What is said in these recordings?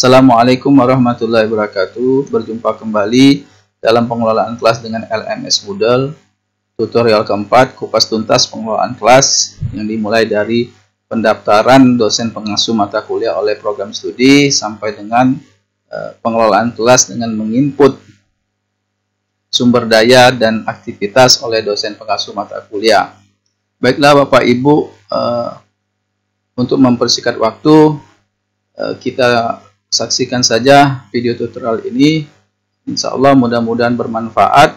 Assalamualaikum warahmatullahi wabarakatuh. Berjumpa kembali dalam pengelolaan kelas dengan LMS Moodle. Tutorial keempat, kupas tuntas pengelolaan kelas yang dimulai dari pendaftaran dosen pengasuh mata kuliah oleh program studi sampai dengan pengelolaan kelas dengan menginput sumber daya dan aktivitas oleh dosen pengasuh mata kuliah. Baiklah Bapak Ibu, untuk mempersingkat waktu, kita saksikan saja video tutorial ini. Insya Allah mudah-mudahan bermanfaat,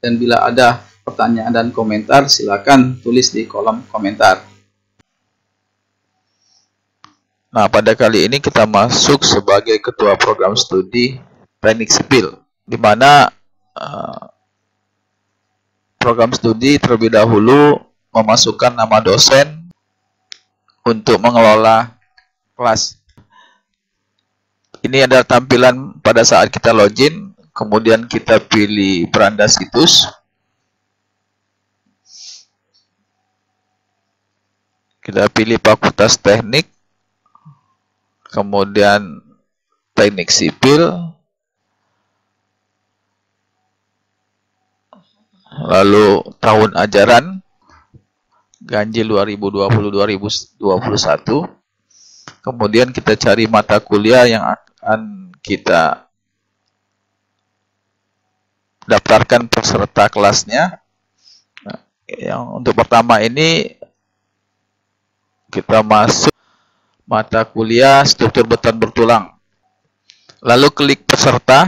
dan bila ada pertanyaan dan komentar silakan tulis di kolom komentar. Nah, pada kali ini kita masuk sebagai ketua program studi teknik sipil, di mana program studi terlebih dahulu memasukkan nama dosen untuk mengelola kelas. Ini adalah tampilan pada saat kita login, kemudian kita pilih beranda situs. Kita pilih fakultas teknik, kemudian teknik sipil, lalu tahun ajaran, ganjil 2020-2021. Kemudian kita cari mata kuliah yang akan kita daftarkan peserta kelasnya. Nah, yang untuk pertama ini kita masuk mata kuliah struktur beton bertulang. Lalu klik peserta.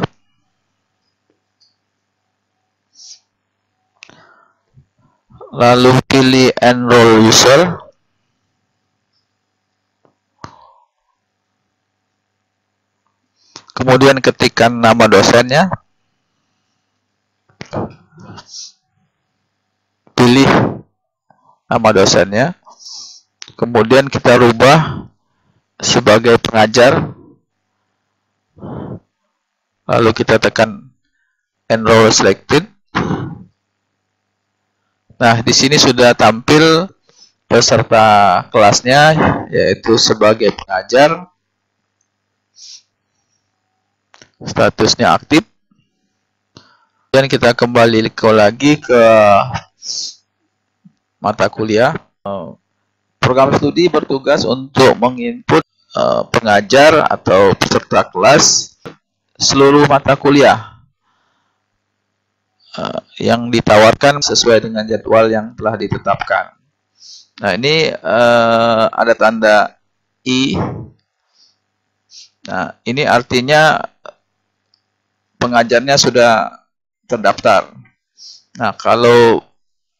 Lalu pilih enroll user. Kemudian ketikkan nama dosennya. Pilih nama dosennya. Kemudian kita rubah sebagai pengajar. Lalu kita tekan enroll selected. Nah, di sini sudah tampil peserta kelasnya, yaitu sebagai pengajar. Statusnya aktif. Dan kita kembali lagi ke mata kuliah. Program studi bertugas untuk menginput pengajar atau peserta kelas seluruh mata kuliah yang ditawarkan sesuai dengan jadwal yang telah ditetapkan. Nah, ini ada tanda I. Nah, ini artinya pengajarnya sudah terdaftar. Nah, kalau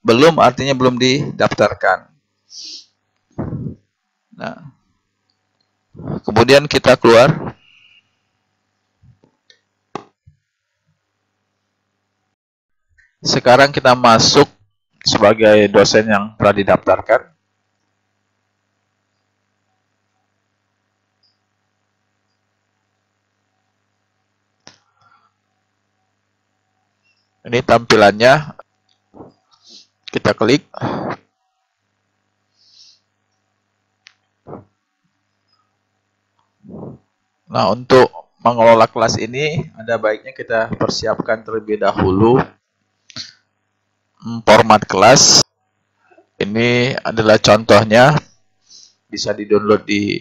belum, artinya belum didaftarkan. Nah, kemudian kita keluar. Sekarang kita masuk sebagai dosen yang telah didaftarkan. Ini tampilannya. Kita klik. Nah, untuk mengelola kelas ini ada baiknya kita persiapkan terlebih dahulu format kelas. Ini adalah contohnya, bisa di-download di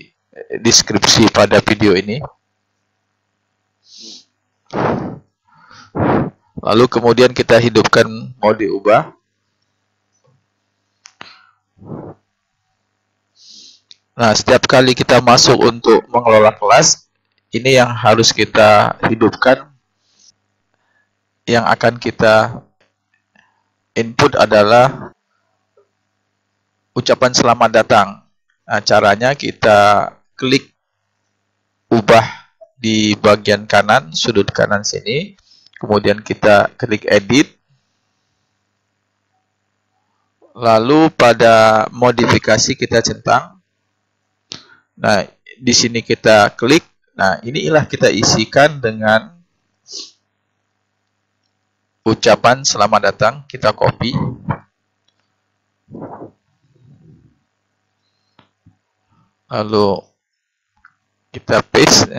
deskripsi pada video ini. Lalu kemudian kita hidupkan mau diubah. Nah, setiap kali kita masuk untuk mengelola kelas, ini yang harus kita hidupkan. Yang akan kita input adalah ucapan selamat datang. Nah, caranya kita klik ubah di bagian kanan, sudut kanan sini. Kemudian kita klik edit. Lalu pada modifikasi kita centang. Nah, di sini kita klik. Nah, inilah kita isikan dengan ucapan selamat datang. Kita copy. Lalu kita paste.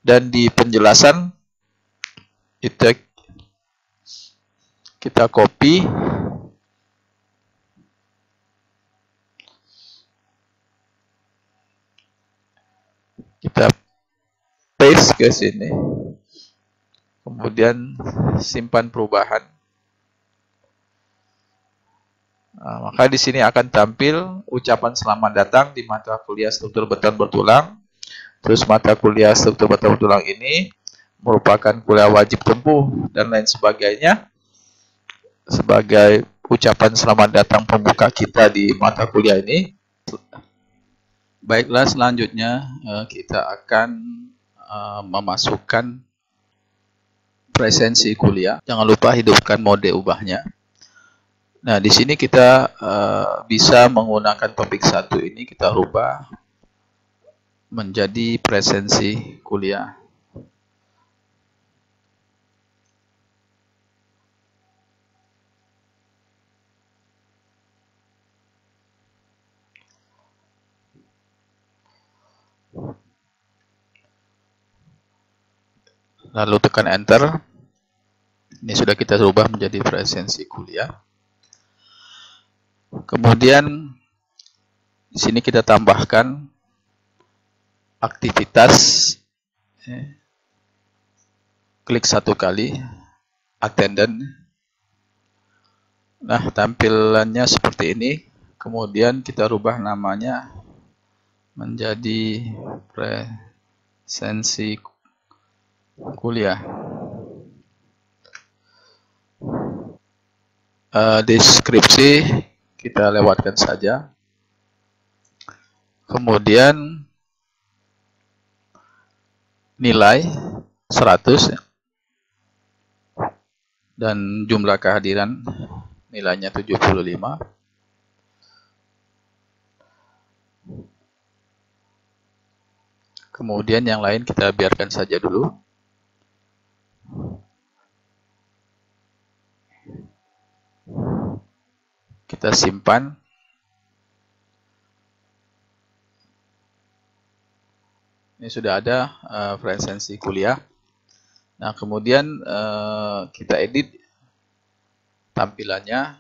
Dan di penjelasan kita copy, kita paste ke sini, kemudian simpan perubahan. Nah, maka di sini akan tampil ucapan selamat datang di mata kuliah struktur beton bertulang. Terus mata kuliah struktur beton bertulang ini merupakan kuliah wajib tempuh dan lain sebagainya sebagai ucapan selamat datang pembuka kita di mata kuliah ini. Baiklah, selanjutnya kita akan memasukkan presensi kuliah. Jangan lupa hidupkan mode ubahnya. Nah, di sini kita bisa menggunakan topik 1 ini, kita rubah menjadi presensi kuliah. Lalu tekan enter. Ini sudah kita rubah menjadi presensi kuliah. Kemudian di sini kita tambahkan aktivitas. Klik 1 kali, attendance. Nah, tampilannya seperti ini. Kemudian kita rubah namanya menjadi presensi kuliah. Deskripsi kita lewatkan saja. Kemudian nilai 100 dan jumlah kehadiran nilainya 75. Kemudian yang lain kita biarkan saja dulu. Kita simpan. Ini sudah ada presensi kuliah. Nah, kemudian kita edit tampilannya.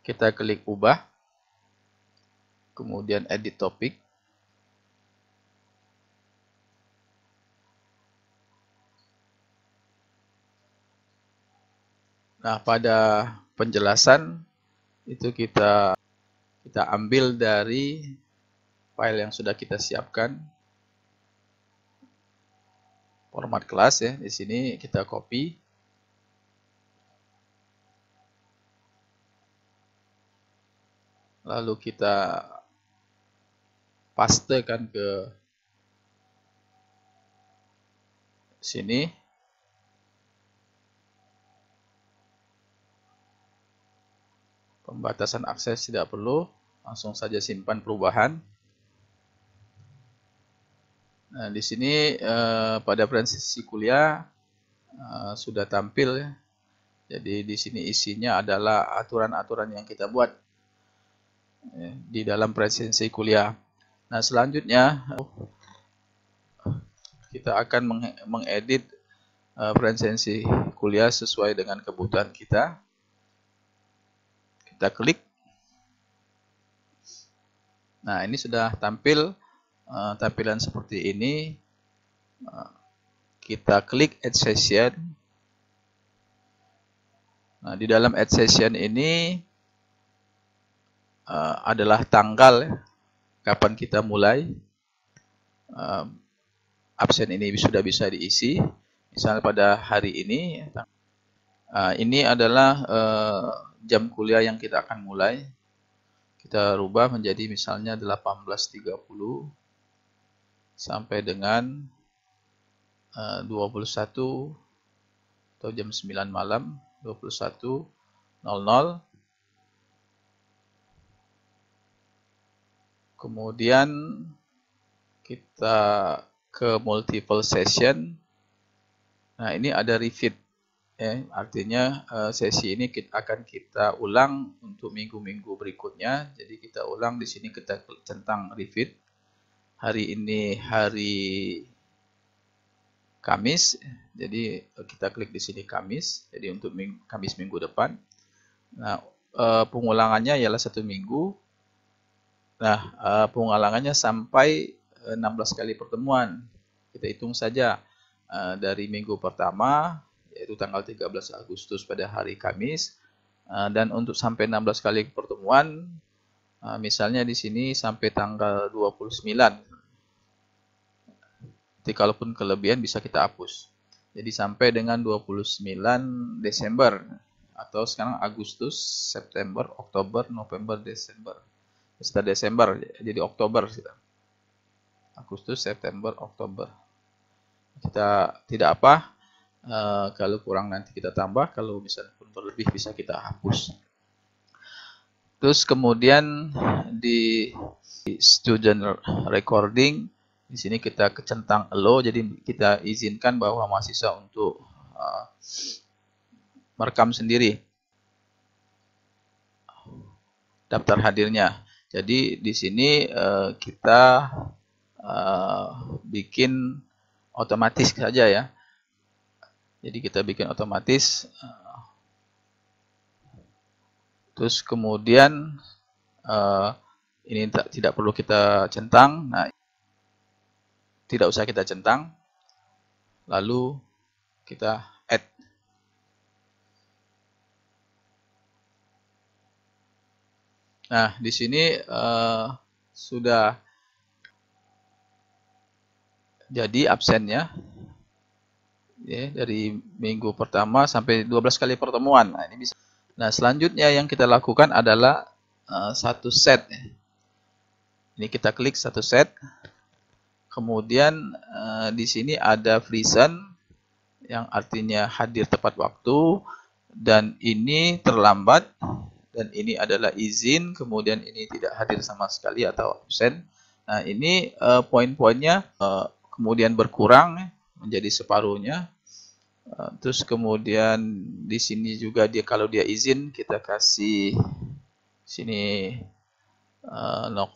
Kita klik ubah. Kemudian edit topik. Nah, pada penjelasan itu kita ambil dari file yang sudah kita siapkan. Format kelas ya, di sini kita copy. Lalu kita pastekan ke sini. Pembatasan akses tidak perlu, langsung saja simpan perubahan. Nah, di sini pada presensi kuliah sudah tampil ya. Jadi di sini isinya adalah aturan-aturan yang kita buat di dalam presensi kuliah. Nah, selanjutnya kita akan mengedit presensi kuliah sesuai dengan kebutuhan kita. Kita klik. Nah, ini sudah tampil tampilan seperti ini. Kita klik Add Session. Nah, di dalam Add Session ini adalah tanggal ya, kapan kita mulai. Absen ini sudah bisa diisi. Misalnya pada hari ini, ini adalah jam kuliah yang kita akan mulai. Kita rubah menjadi misalnya 18.30 sampai dengan 21 atau jam 9 malam, 21.00. Kemudian kita ke multiple session. Nah, ini ada repeat. Artinya sesi ini akan kita ulang untuk minggu-minggu berikutnya. Jadi kita ulang di sini, kita centang repeat. Hari ini hari Kamis. Jadi kita klik di sini Kamis. Jadi untuk Kamis minggu depan. Nah, pengulangannya ialah 1 minggu. Nah, pengulangannya sampai 16 kali pertemuan. Kita hitung saja dari minggu pertama, yaitu tanggal 13 Agustus pada hari Kamis. Dan untuk sampai 16 kali pertemuan, misalnya di sini sampai tanggal 29. Jadi kalaupun kelebihan bisa kita hapus. Jadi sampai dengan 29 Desember. Atau sekarang Agustus, September, Oktober, November, Desember. Setelah Desember, jadi Oktober. Agustus, September, Oktober. Kita tidak apa, kalau kurang nanti kita tambah, kalau misalnya pun berlebih bisa kita hapus. Terus kemudian di student recording, di sini kita kecentang allow, jadi kita izinkan bahwa mahasiswa untuk merekam sendiri daftar hadirnya. Jadi di sini kita bikin otomatis saja ya. Jadi kita bikin otomatis. Terus kemudian ini tidak perlu kita centang. Nah, tidak usah kita centang. Lalu kita add. Nah, di sini sudah jadi absennya ya, dari minggu pertama sampai 12 kali pertemuan. Nah, ini bisa. Nah, selanjutnya yang kita lakukan adalah satu set. Ini kita klik satu set. Kemudian di sini ada present yang artinya hadir tepat waktu, dan ini terlambat, dan ini adalah izin, kemudian ini tidak hadir sama sekali atau absen. Nah, ini poin-poinnya kemudian berkurang menjadi separuhnya. Terus kemudian di sini juga dia kalau dia izin kita kasih sini 0,5,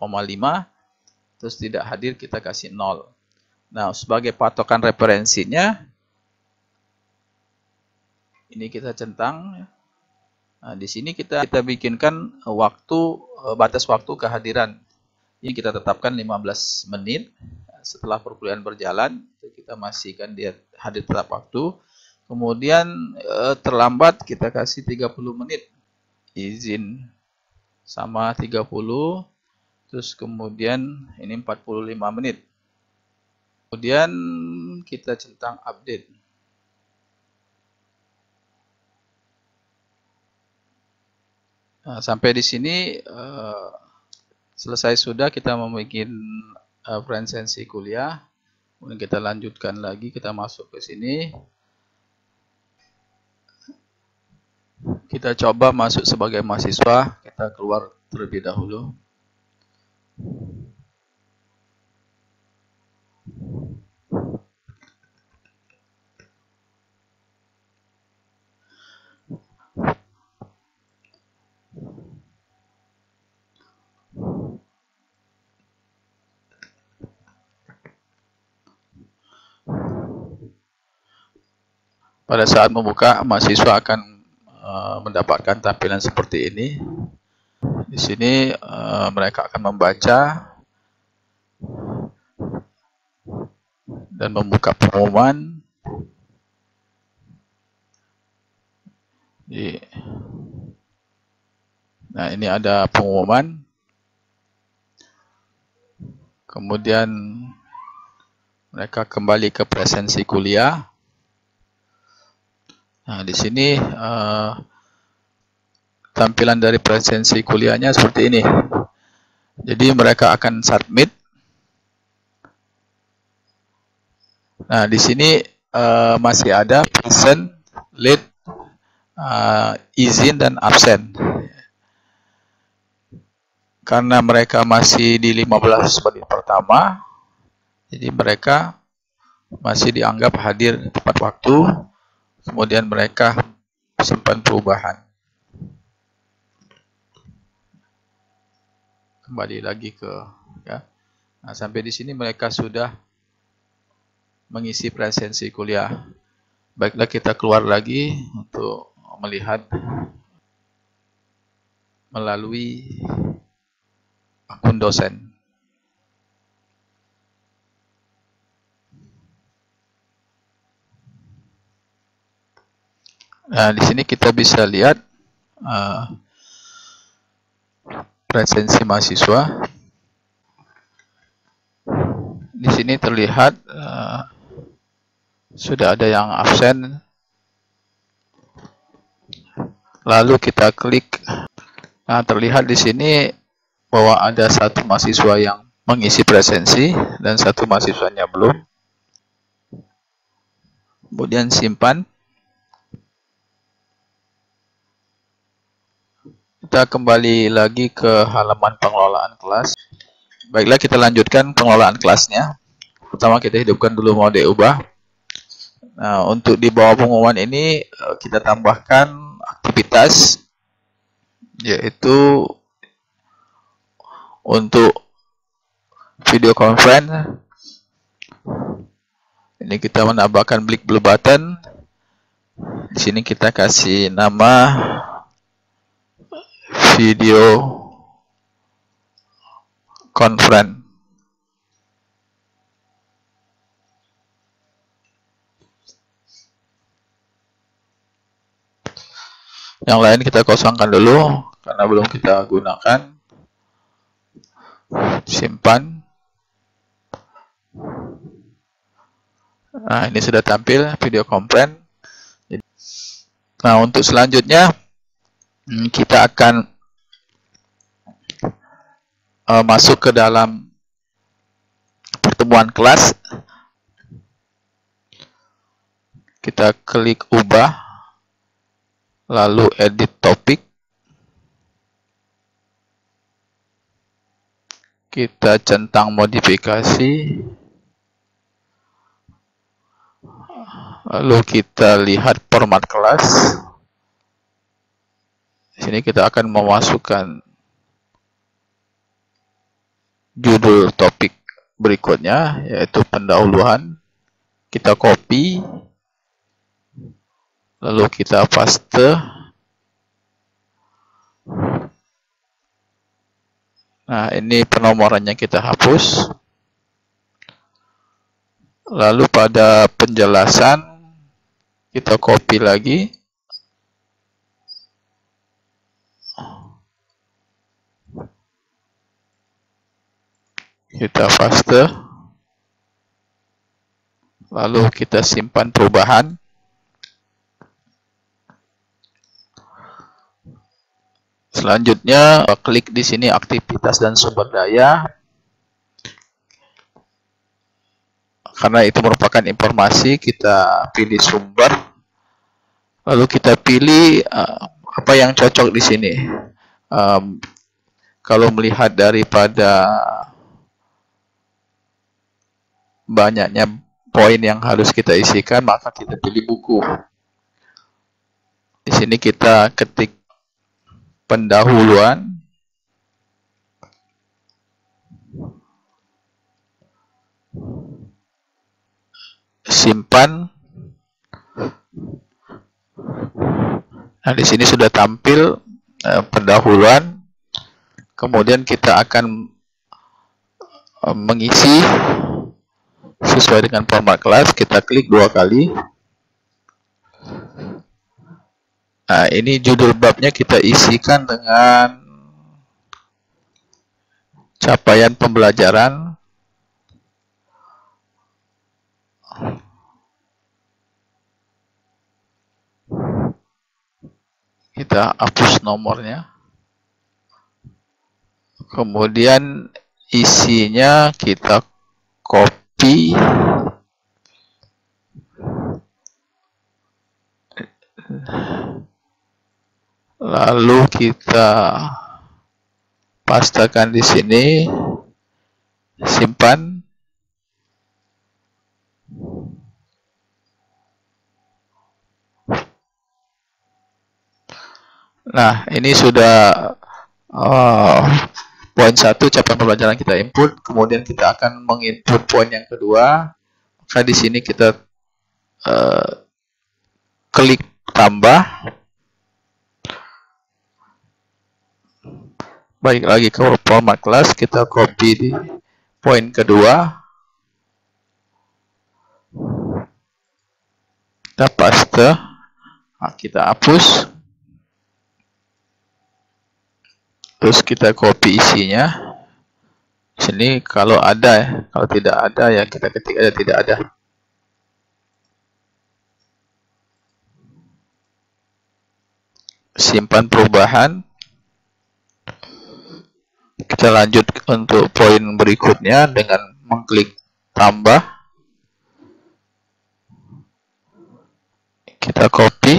terus tidak hadir kita kasih 0. Nah, sebagai patokan referensinya ini kita centang. Nah, di sini kita bikinkan waktu, batas waktu kehadiran. Ini kita tetapkan 15 menit. Setelah perkuliahan berjalan, kita masihkan dia hadir tetap waktu. Kemudian terlambat kita kasih 30 menit. Izin sama 30. Terus kemudian ini 45 menit. Kemudian kita centang update. Nah, sampai di sini selesai sudah kita membuat presensi kuliah. Kemudian kita lanjutkan lagi, kita masuk ke sini. Kita coba masuk sebagai mahasiswa, kita keluar terlebih dahulu. Pada saat membuka, mahasiswa akan mendapatkan tampilan seperti ini. Di sini mereka akan membaca dan membuka pengumuman. Nah, ini ada pengumuman. Kemudian mereka kembali ke presensi kuliah. Nah, di sini tampilan dari presensi kuliahnya seperti ini. Jadi mereka akan submit. Nah, di sini masih ada present, late, izin, dan absen. Karena mereka masih di 15 menit pertama, jadi mereka masih dianggap hadir tepat waktu, kemudian mereka simpan perubahan. Kembali lagi ke ya. Nah, sampai di sini mereka sudah mengisi presensi kuliah. Baiklah, kita keluar lagi untuk melihat melalui akun dosen. Nah, di sini kita bisa lihat presensi mahasiswa. Di sini terlihat sudah ada yang absen. Lalu kita klik. Nah, terlihat di sini bahwa ada satu mahasiswa yang mengisi presensi dan satu mahasiswanya belum. Kemudian simpan. Kita kembali lagi ke halaman pengelolaan kelas. Baiklah, kita lanjutkan pengelolaan kelasnya. Pertama, kita hidupkan dulu mode ubah. Nah, untuk di bawah pengumuman ini kita tambahkan aktivitas, yaitu untuk video conference. Ini kita menambahkan klik blue button. Di sini kita kasih nama video conference. Yang lain kita kosongkan dulu karena belum kita gunakan. Simpan. Nah, ini sudah tampil video conference. Nah, untuk selanjutnya kita akan masuk ke dalam pertemuan kelas. Kita klik ubah, lalu edit topik. Kita centang modifikasi. Lalu kita lihat format kelas. Di sini kita akan memasukkan judul topik berikutnya, yaitu pendahuluan. Kita copy, lalu kita paste. Nah, ini penomorannya kita hapus. Lalu pada penjelasan kita copy lagi. Kita paste. Lalu kita simpan perubahan. Selanjutnya klik di sini aktivitas dan sumber daya. Karena itu merupakan informasi, kita pilih sumber. Lalu kita pilih apa yang cocok di sini. Kalau melihat daripada banyaknya poin yang harus kita isikan, maka kita pilih buku. Di sini kita ketik pendahuluan. Simpan. Nah, di sini sudah tampil pendahuluan. Kemudian kita akan mengisi sesuai dengan format kelas. Kita klik 2 kali. Nah, ini judul babnya kita isikan dengan capaian pembelajaran. Kita hapus nomornya. Kemudian isinya kita copy. Lalu kita pastekan di sini. Simpan. Nah, ini sudah poin 1 capaian pembelajaran kita input. Kemudian kita akan menginput poin yang kedua. maka di sini kita klik tambah. Balik lagi ke format kelas, kita copy di poin kedua, kita paste, kita hapus, terus kita copy isinya. Sini kalau ada ya, kalau tidak ada ya kita ketik aja tidak ada. Simpan perubahan. Kita lanjut untuk poin berikutnya dengan mengklik tambah. Kita copy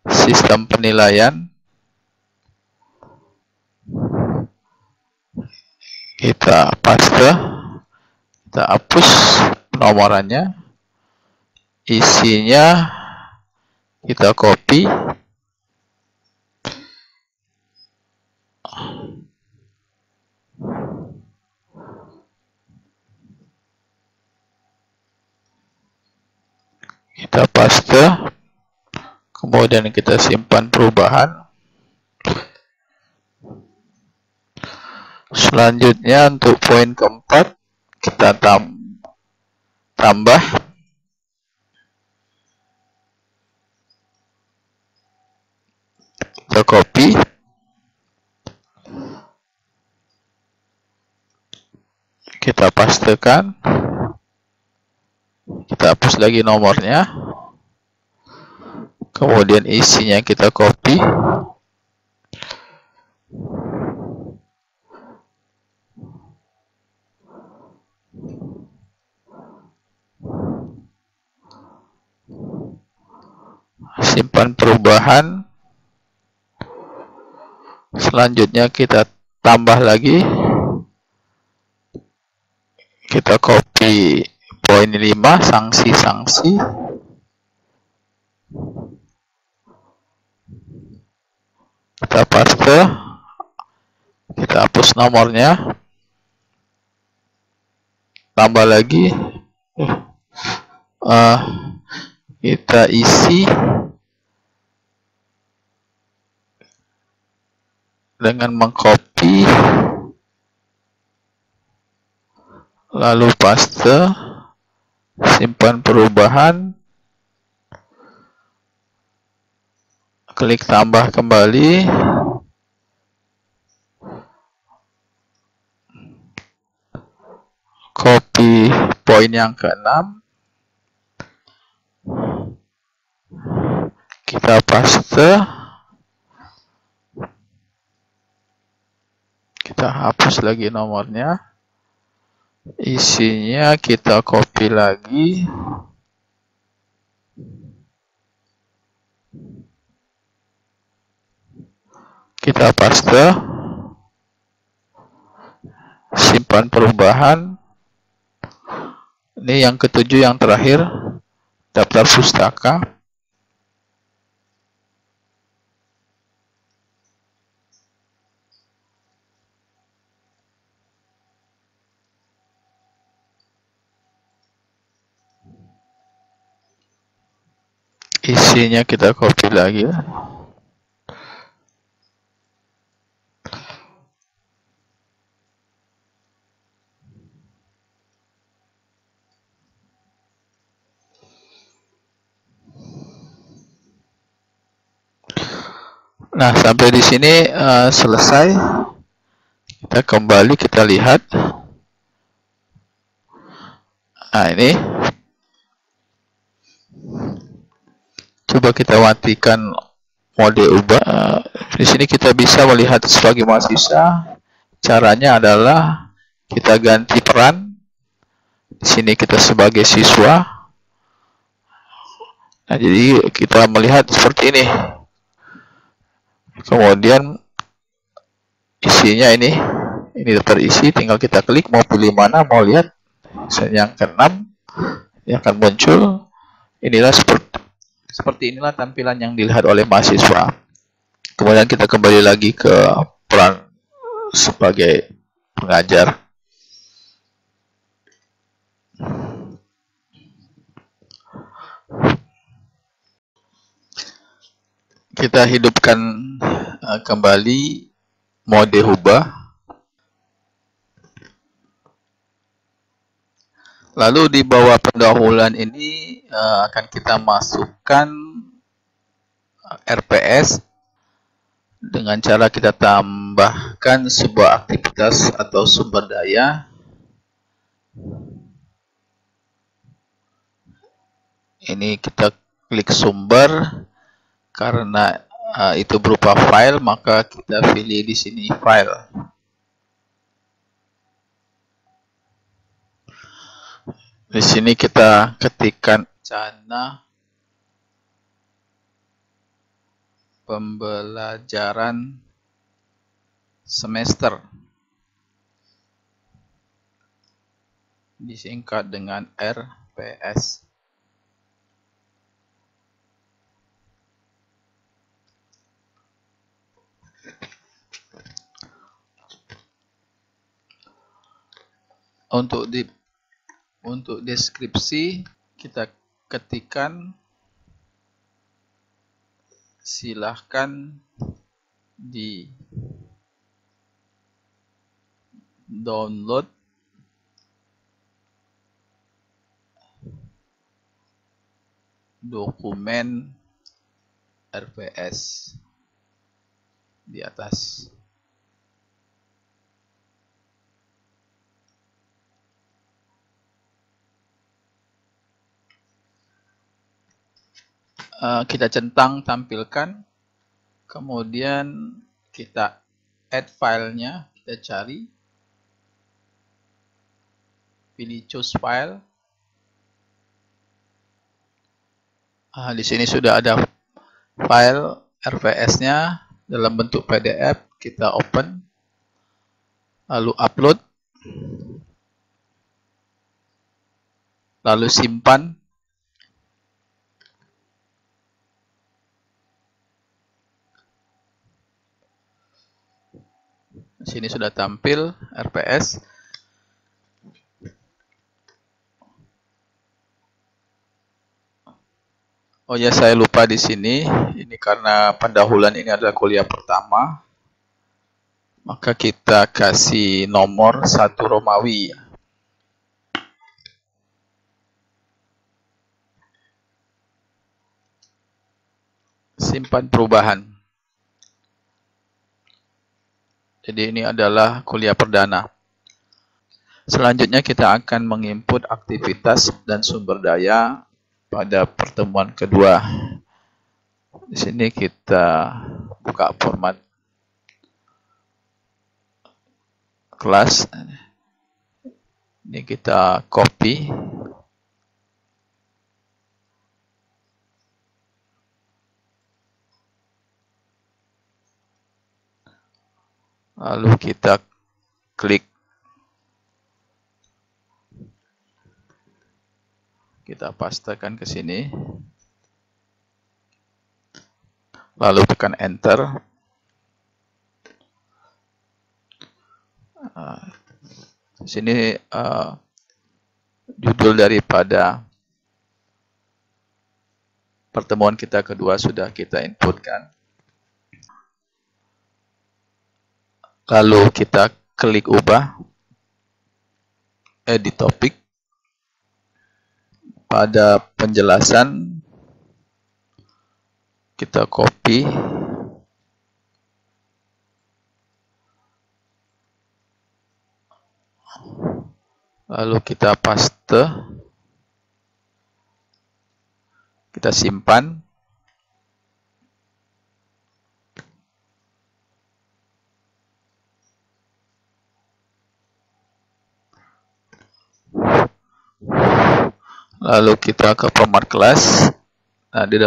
sistem penilaian. Kita paste. Kita hapus penomorannya. Isinya kita copy. Kita paste, kemudian kita simpan perubahan. Selanjutnya untuk poin keempat, kita tambah. Kita copy. Kita pastekan. Kita hapus lagi nomornya. Kemudian isinya kita copy. Simpan perubahan. Selanjutnya kita tambah lagi. Kita copy poin 5, sanksi-sanksi. Kita paste. Kita hapus nomornya. Tambah lagi. Kita isi dengan mengcopy, lalu paste, simpan perubahan, klik tambah kembali, copy poin yang ke-6, kita paste, kita hapus lagi nomornya, isinya kita copy lagi, kita paste, simpan perubahan. Ini yang ketujuh, yang terakhir, daftar pustaka. Isinya kita copy lagi. Nah, sampai di sini selesai. Kita kembali, kita lihat. Nah, ini. Coba kita matikan mode ubah. Di sini kita bisa melihat sebagai mahasiswa. Caranya adalah kita ganti peran. Di sini kita sebagai siswa. Nah, jadi kita melihat seperti ini. Kemudian isinya ini terisi, tinggal kita klik mau pilih mana, mau lihat yang ke-6 yang akan muncul. Inilah seperti inilah tampilan yang dilihat oleh mahasiswa. Kemudian kita kembali lagi ke peran sebagai pengajar. Kita hidupkan kembali mode hubah. Lalu di bawah pendahuluan ini akan kita masukkan RPS dengan cara kita tambahkan sebuah aktivitas atau sumber daya. Ini kita klik sumber, karena itu berupa file, maka kita pilih di sini file. Di sini kita ketikkan rencana pembelajaran semester, disingkat dengan RPS. Untuk deskripsi kita ketikkan silahkan di download dokumen RPS di atas. Kita centang tampilkan, kemudian kita add filenya, kita cari, pilih choose file. Di sini sudah ada file RPS-nya dalam bentuk PDF. Kita open, lalu upload, lalu simpan. Di sini sudah tampil RPS. Oh ya, saya lupa di sini. Ini karena pendahuluan ini adalah kuliah pertama, maka kita kasih nomor 1 Romawi. Simpan perubahan. Jadi ini adalah kuliah perdana. Selanjutnya kita akan menginput aktivitas dan sumber daya pada pertemuan kedua. Di sini kita buka format kelas. Ini kita copy. Lalu kita klik. Kita pastekan ke sini. Lalu tekan enter. Di sini judul daripada pertemuan kita kedua sudah kita inputkan. Lalu kita klik ubah, edit topik. Pada penjelasan kita copy, lalu kita paste, kita simpan. Lalu kita ke format kelas. Nah, di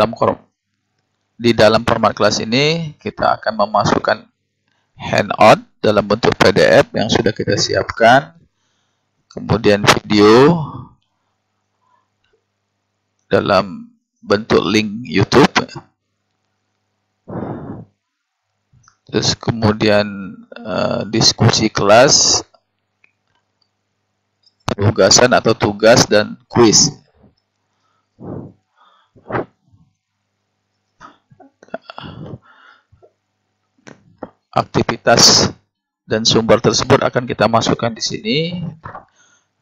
dalam format kelas ini kita akan memasukkan handout dalam bentuk PDF yang sudah kita siapkan. Kemudian video dalam bentuk link YouTube. Terus kemudian diskusi kelas, penugasan atau tugas, dan kuis. aktivitas dan sumber tersebut akan kita masukkan di sini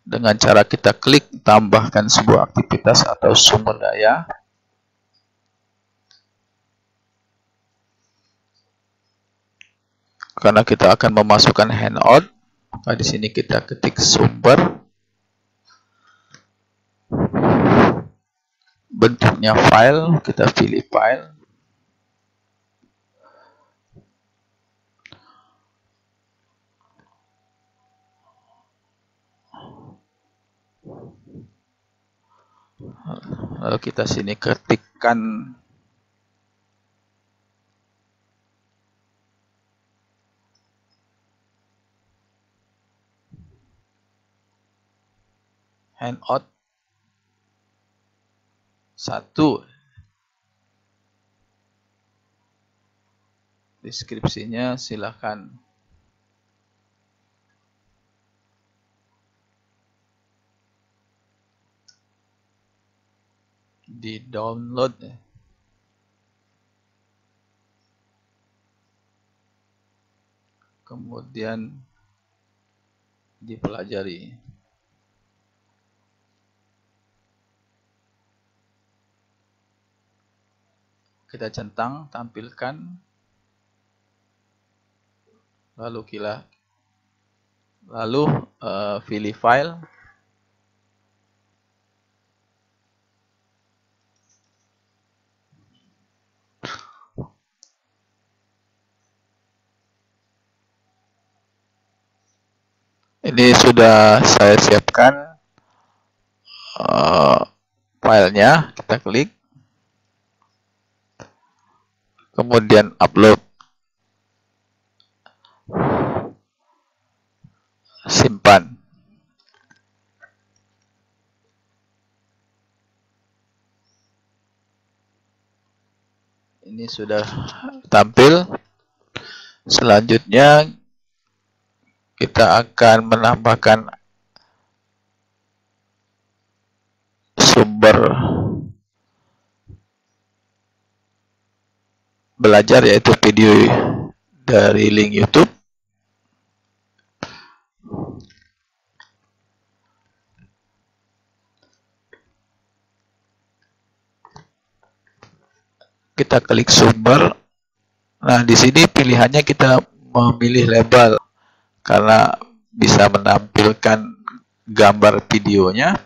dengan cara kita klik tambahkan sebuah aktivitas atau sumber daya. Karena kita akan memasukkan handout, maka di sini kita ketik sumber, bentuknya file, kita pilih file. Lalu kita sini ketikkan handout 1. Deskripsinya silahkan di download, kemudian dipelajari. Kita centang, tampilkan, lalu pilih file. Ini sudah saya siapkan filenya, kita klik, kemudian upload, simpan. Ini sudah tampil. Selanjutnya kita akan menambahkan sumber belajar, yaitu video dari link YouTube. Kita klik sumber. Nah, di sini pilihannya kita memilih label karena bisa menampilkan gambar videonya.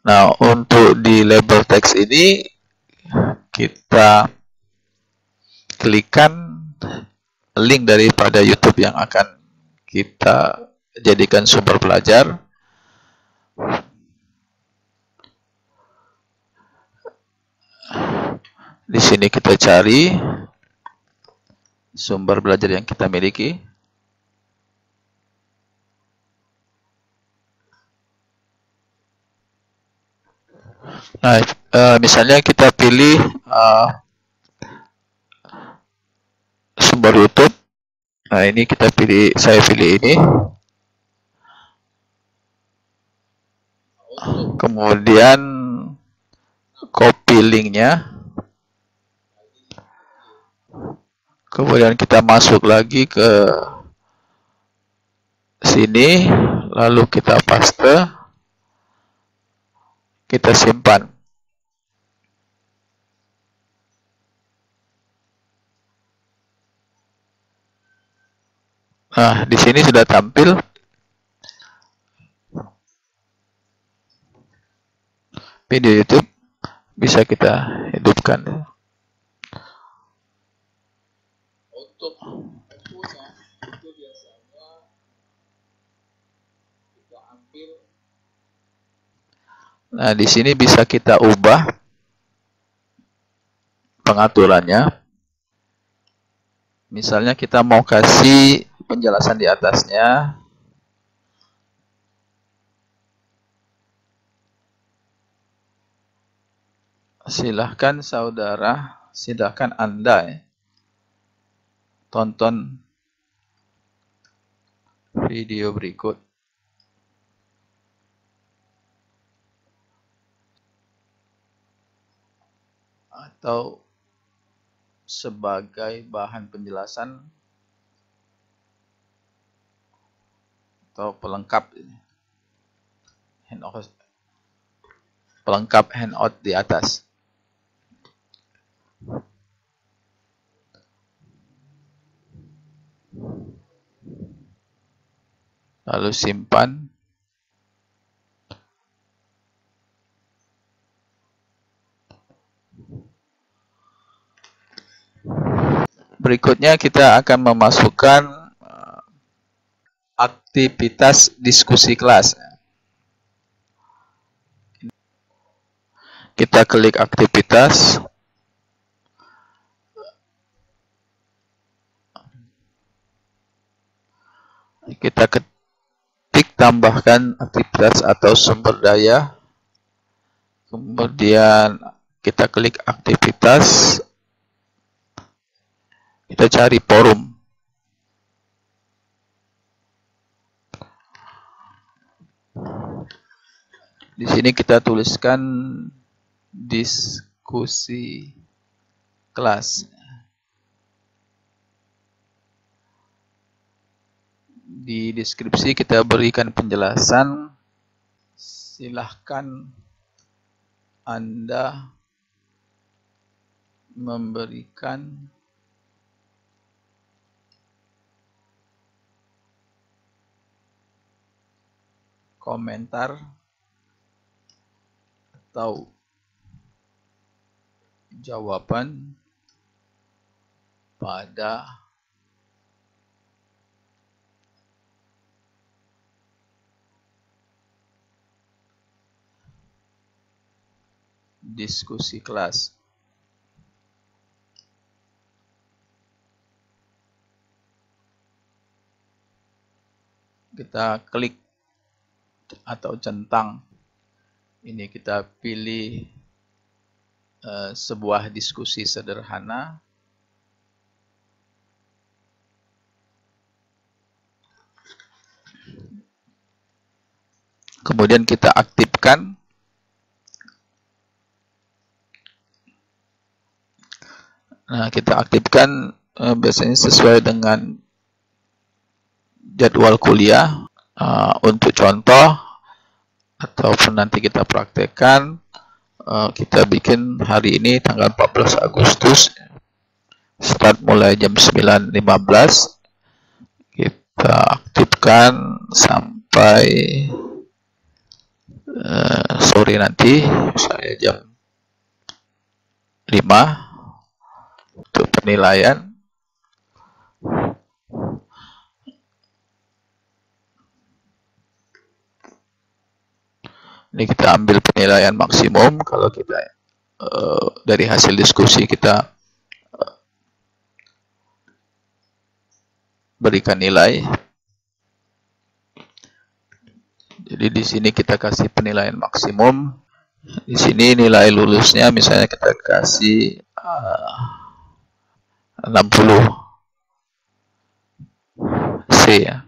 Nah, untuk di label teks ini kita klikkan link daripada YouTube yang akan kita jadikan sumber belajar. Di sini kita cari sumber belajar yang kita miliki. Nah, misalnya kita pilih sumber YouTube. Nah, ini saya pilih ini. Kemudian copy linknya. Kemudian kita masuk lagi ke sini, lalu kita paste, kita simpan. Nah, di sini sudah tampil. Video YouTube bisa kita hidupkan. Untuk bukunya itu biasanya kita ambil. Nah, di sini bisa kita ubah pengaturannya. Misalnya kita mau kasih penjelasan di atasnya. Silahkan saudara, silahkan Anda tonton video berikut. atau sebagai bahan penjelasan atau pelengkap handout di atas. Lalu simpan. Berikutnya kita akan memasukkan aktivitas diskusi kelas. Kita klik aktivitas. Kita ketik tambahkan aktivitas atau sumber daya. Kemudian kita klik aktivitas. Kita cari forum. Di sini kita tuliskan diskusi kelas. Di deskripsi kita berikan penjelasan. Silahkan Anda memberikan komentar atau jawaban pada diskusi kelas. Kita klik atau centang. Ini kita pilih sebuah diskusi sederhana. Kemudian kita aktifkan. Nah, kita aktifkan biasanya sesuai dengan jadwal kuliah. Untuk contoh ataupun nanti kita praktekkan, kita bikin hari ini tanggal 14 Agustus, start mulai jam 9.15. Kita aktifkan sampai sore nanti, misalnya jam 5 untuk penilaian. Ini kita ambil penilaian maksimum. Kalau kita dari hasil diskusi kita berikan nilai. Jadi di sini kita kasih penilaian maksimum. Di sini nilai lulusnya misalnya kita kasih 60 C ya.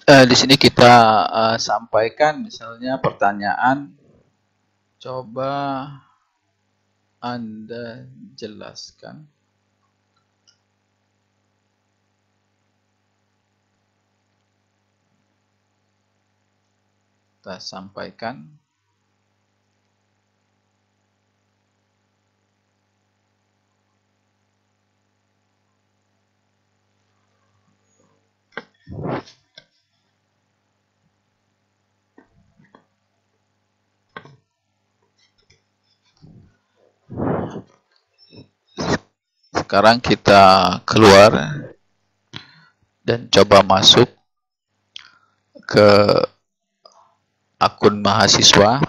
Di sini kita sampaikan misalnya pertanyaan, coba Anda jelaskan kita sampaikan. Sekarang kita keluar dan coba masuk ke akun mahasiswa.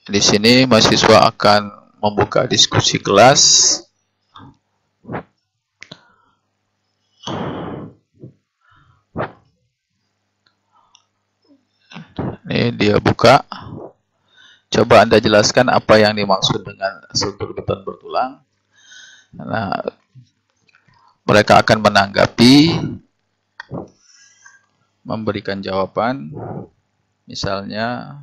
Di sini mahasiswa akan membuka diskusi kelas. Ini dia buka. Coba Anda jelaskan apa yang dimaksud dengan struktur beton bertulang. Nah, mereka akan menanggapi, memberikan jawaban. Misalnya,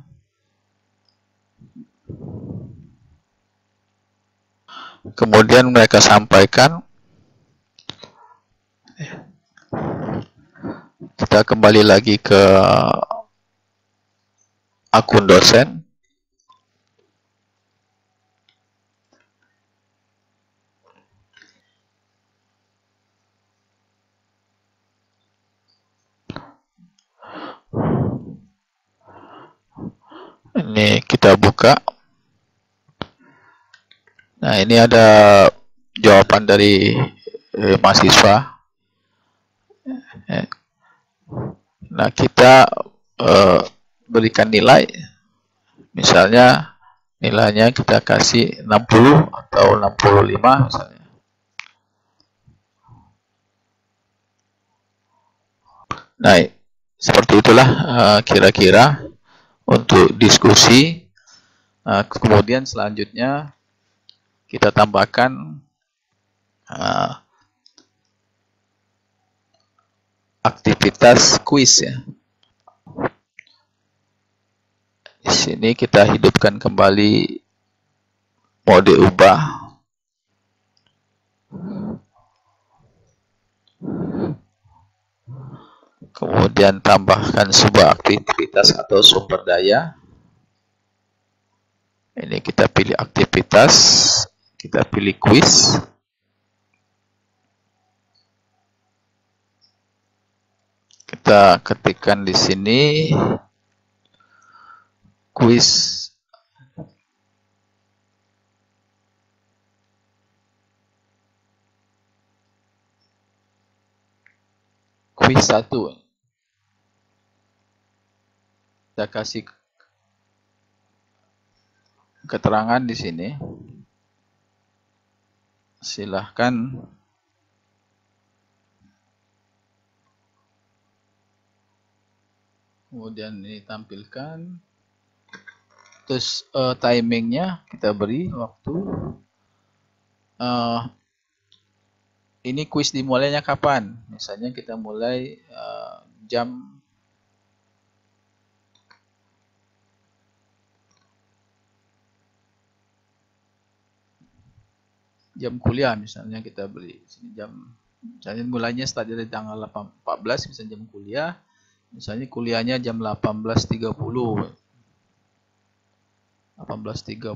kemudian mereka sampaikan. Kita kembali lagi ke akun dosen. Ini kita buka. Nah, ini ada jawaban dari mahasiswa. Nah, kita berikan nilai. Misalnya nilainya kita kasih 60 atau 65 misalnya. Nah, seperti itulah kira-kira untuk diskusi. Kemudian selanjutnya kita tambahkan aktivitas kuis ya. Di sini kita hidupkan kembali mode ubah. Kemudian tambahkan sebuah aktivitas atau sumber daya. Ini kita pilih aktivitas, kita pilih kuis. Kita ketikkan di sini kuis. Kuis 1. Kita kasih keterangan di sini. Silahkan kemudian ini tampilkan. Terus timingnya kita beri waktu. Ini kuis dimulainya kapan? Misalnya kita mulai jam kuliah, misalnya kita beri sini jam. Misalnya mulainya start dari tanggal 14, misalnya jam kuliah. Misalnya kuliahnya jam 18.30. 18.30.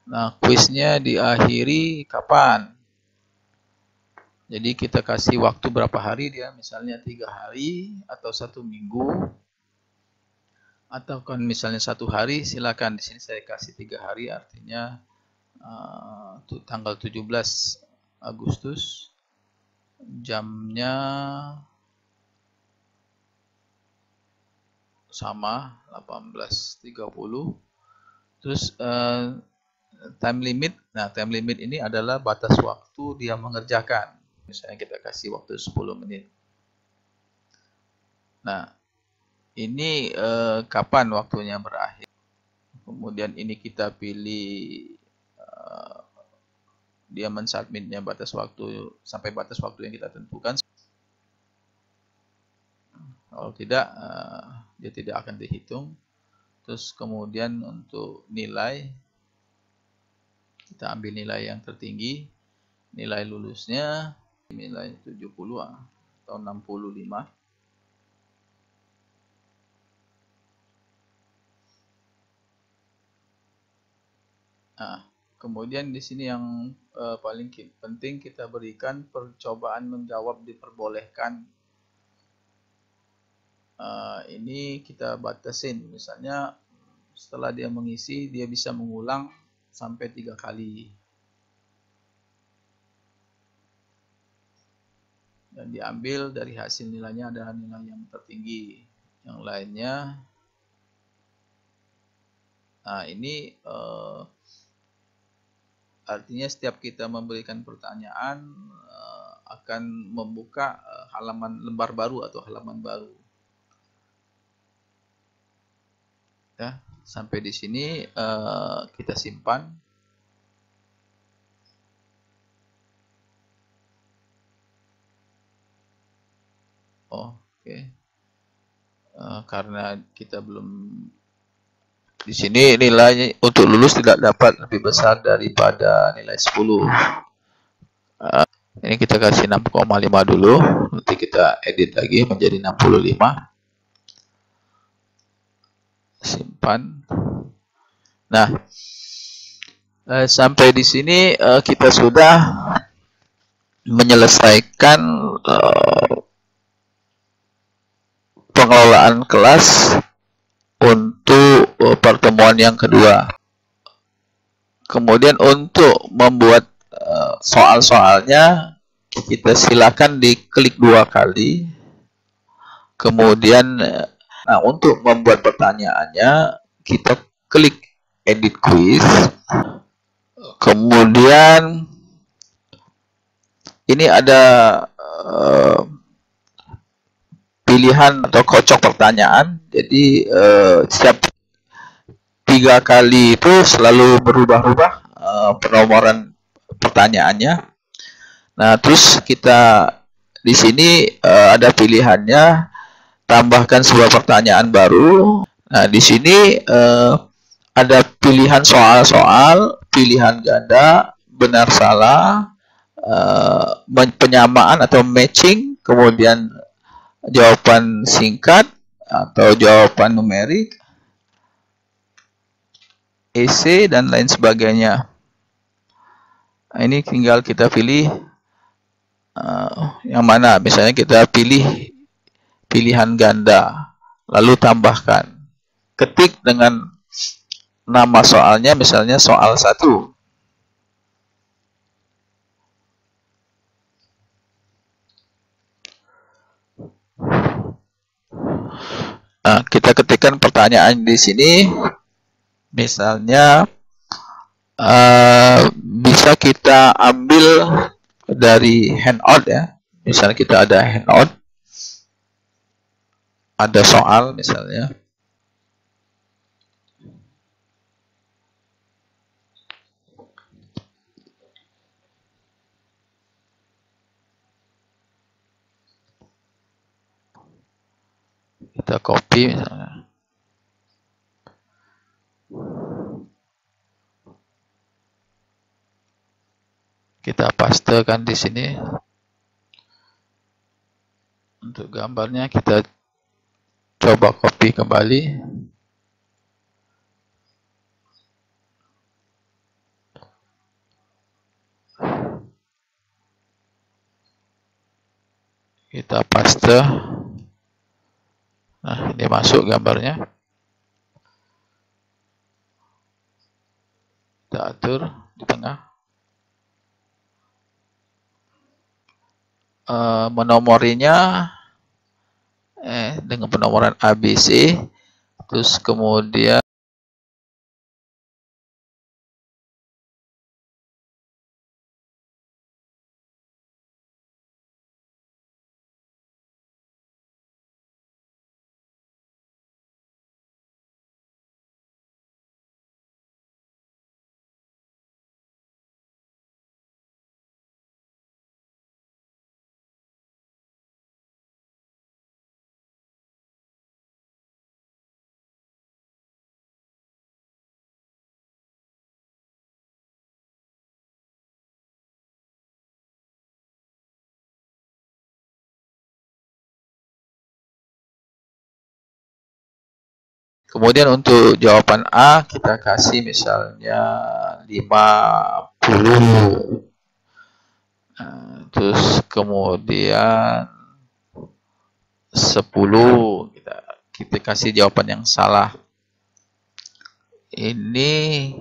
Nah, kuisnya diakhiri kapan? Jadi kita kasih waktu berapa hari dia, misalnya 3 hari atau 1 minggu. Atau kan misalnya 1 hari, silakan. Di sini saya kasih 3 hari, artinya tanggal 17 Agustus. Jamnya sama 18.30. Terus time limit. Nah, time limit ini adalah batas waktu dia mengerjakan. Misalnya kita kasih waktu 10 menit. Nah, ini kapan waktunya berakhir. Kemudian ini kita pilih dia mensubmitnya batas waktu sampai batas waktu yang kita tentukan. Kalau tidak, dia tidak akan dihitung. Terus kemudian untuk nilai, kita ambil nilai yang tertinggi. Nilai lulusnya nilai 70 atau 65. Nah, kemudian di sini yang paling penting kita berikan percobaan menjawab diperbolehkan. Ini kita batasin, misalnya setelah dia mengisi dia bisa mengulang sampai 3 kali. Dan diambil dari hasil nilainya adalah nilai yang tertinggi. Yang lainnya Nah, ini artinya setiap kita memberikan pertanyaan akan membuka halaman lembar baru atau halaman baru. Ya, sampai di sini kita simpan. Oke. Karena kita belum di sini nilainya untuk lulus tidak dapat lebih besar daripada nilai 10. Ini kita kasih 6,5 dulu, nanti kita edit lagi menjadi 65. Simpan. Nah, sampai di sini kita sudah menyelesaikan pengelolaan kelas untuk pertemuan yang kedua. Kemudian untuk membuat soal-soalnya, kita silakan diklik 2 kali. Kemudian, nah untuk membuat pertanyaannya, kita klik edit quiz. Kemudian ini ada pilihan atau kocok pertanyaan. Jadi setiap 3 kali itu selalu berubah-ubah penomoran pertanyaannya. Nah, terus kita di sini ada pilihannya, tambahkan sebuah pertanyaan baru. Nah, di sini ada pilihan soal-soal, pilihan ganda, benar salah, penyamaan atau matching, kemudian jawaban singkat atau jawaban numerik, esai, dan lain sebagainya. Nah, ini tinggal kita pilih yang mana. Misalnya kita pilih pilihan ganda, lalu tambahkan. Ketik dengan nama soalnya, misalnya soal 1. Nah, kita ketikkan pertanyaan di sini. Misalnya bisa kita ambil dari handout ya. Misalnya kita ada handout, ada soal misalnya. Kita copy misalnya. Kita pastekan di sini. Untuk gambarnya kita coba copy kembali. Kita paste. Nah, ini masuk gambarnya. Kita atur di tengah. Menomorinya dengan penomoran ABC. Terus kemudian untuk jawaban A kita kasih misalnya 50. Terus kemudian 10, kita kasih jawaban yang salah. Ini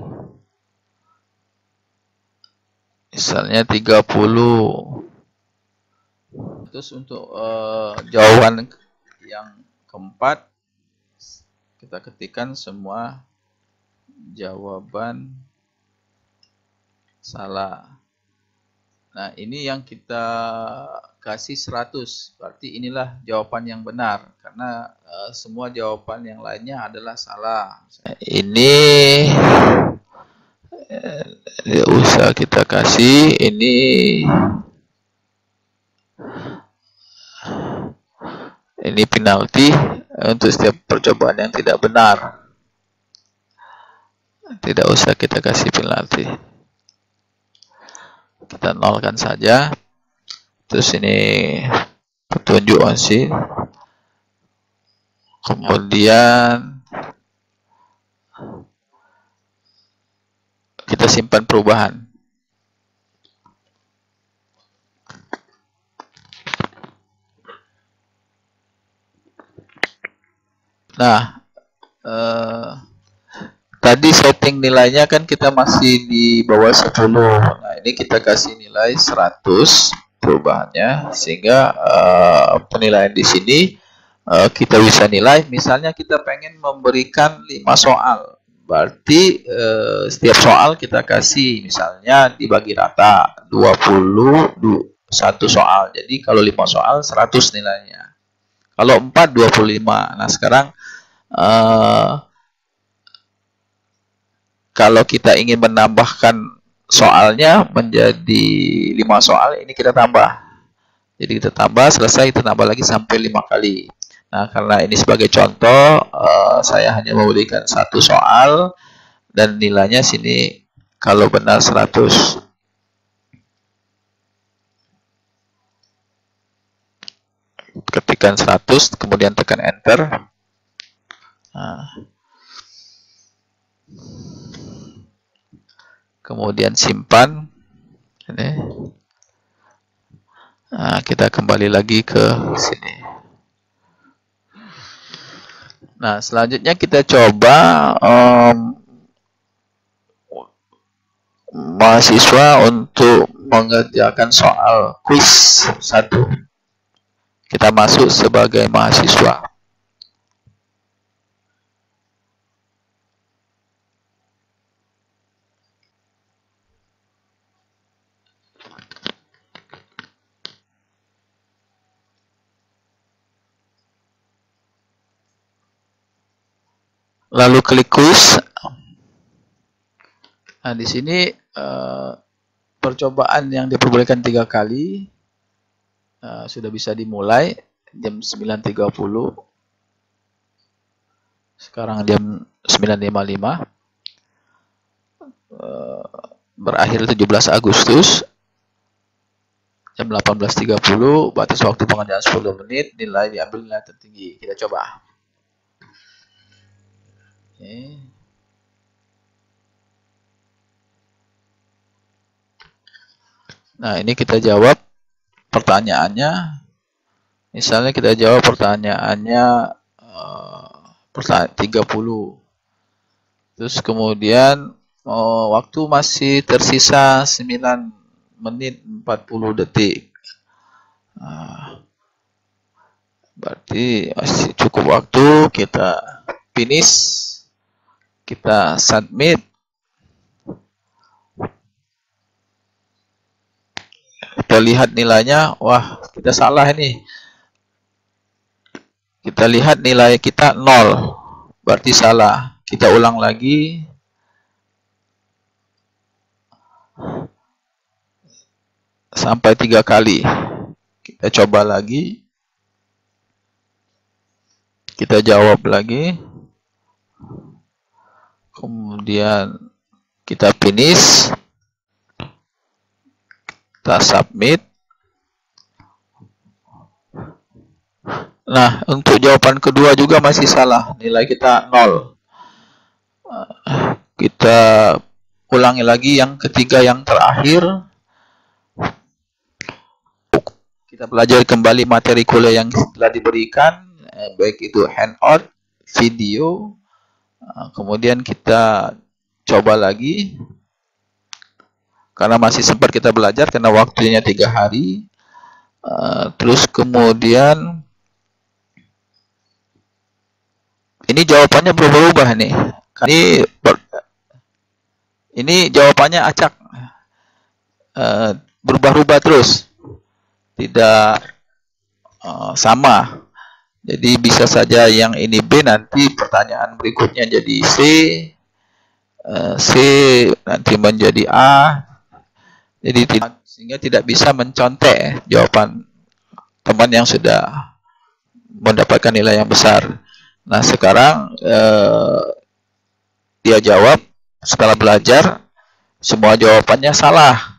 misalnya 30. Terus untuk jawaban yang keempat, kita ketikkan semua jawaban salah. Nah, ini yang kita kasih 100. Berarti inilah jawaban yang benar. Karena semua jawaban yang lainnya adalah salah. Ini tidak usah kita kasih. Ini penalti untuk setiap percobaan yang tidak benar. Tidak usah kita kasih penalti. Kita nolkan saja. Terus ini petunjuk OSI. Kemudian kita simpan perubahan. Nah, tadi setting nilainya kan kita masih di bawah 10. Nah, ini kita kasih nilai 100 perubahannya, sehingga penilaian di sini kita bisa nilai. Misalnya kita pengen memberikan 5 soal. Berarti setiap soal kita kasih, misalnya dibagi rata 21 soal. Jadi kalau 5 soal 100 nilainya. Kalau 4 25. Nah, sekarang kalau kita ingin menambahkan soalnya menjadi 5 soal, ini kita tambah. Jadi kita tambah, selesai, kita tambah lagi sampai 5 kali. Nah, karena ini sebagai contoh, saya hanya memberikan 1 soal dan nilainya sini kalau benar 100. Ketikkan 100, kemudian tekan enter. Nah, kemudian simpan. Ini. Nah, kita kembali lagi ke sini. Nah, selanjutnya kita coba mahasiswa untuk mengerjakan soal kuis 1. Kita masuk sebagai mahasiswa. Lalu klik kuis. Nah, di sini percobaan yang diperbolehkan 3 kali sudah bisa dimulai jam 9.30. Sekarang jam 9.55. Berakhir 17 Agustus jam 18.30. Batas waktu pengerjaan 10 menit. Nilai diambil nilai tertinggi. Kita coba. Oke. Nah, ini kita jawab pertanyaannya. Misalnya kita jawab pertanyaannya 30. Terus kemudian waktu masih tersisa 9 menit 40 detik. Berarti masih cukup waktu. Kita finish. Kita submit. Kita lihat nilainya. Wah, kita salah ini. Kita lihat nilai kita 0. Berarti salah. Kita ulang lagi. Sampai 3 kali. Kita coba lagi. Kita jawab lagi. Kemudian kita finish. Kita submit. Nah, untuk jawaban kedua juga masih salah. Nilai kita 0. Kita ulangi lagi yang ketiga, yang terakhir. Kita pelajari kembali materi kuliah yang telah diberikan, baik itu handout, video. Kemudian kita coba lagi. Karena masih sempat kita belajar, karena waktunya 3 hari. Terus kemudian ini jawabannya berubah-ubah nih. Ini ini jawabannya acak, berubah-ubah terus, tidak sama. Jadi bisa saja yang ini B, nanti pertanyaan berikutnya jadi C, C nanti menjadi A. Jadi sehingga tidak bisa mencontek jawaban teman yang sudah mendapatkan nilai yang besar. Nah, sekarang dia jawab setelah belajar semua jawabannya salah.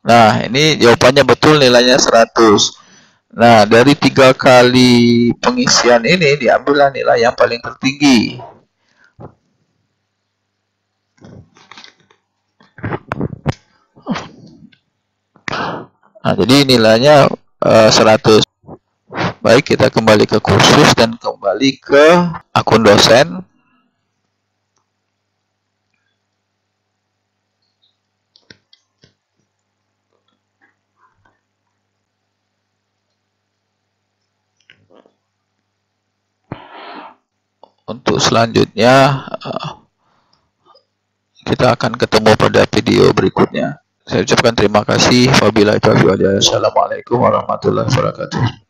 Nah, ini jawabannya betul, nilainya 100. Nah, dari 3 kali pengisian ini diambillah nilai yang paling tertinggi. Nah, jadi nilainya 100. Baik, kita kembali ke kursus dan kembali ke akun dosen. Untuk selanjutnya kita akan ketemu pada video berikutnya. Saya ucapkan terima kasih. Wabillahi taufiq wal hidayah. Assalamualaikum warahmatullahi wabarakatuh.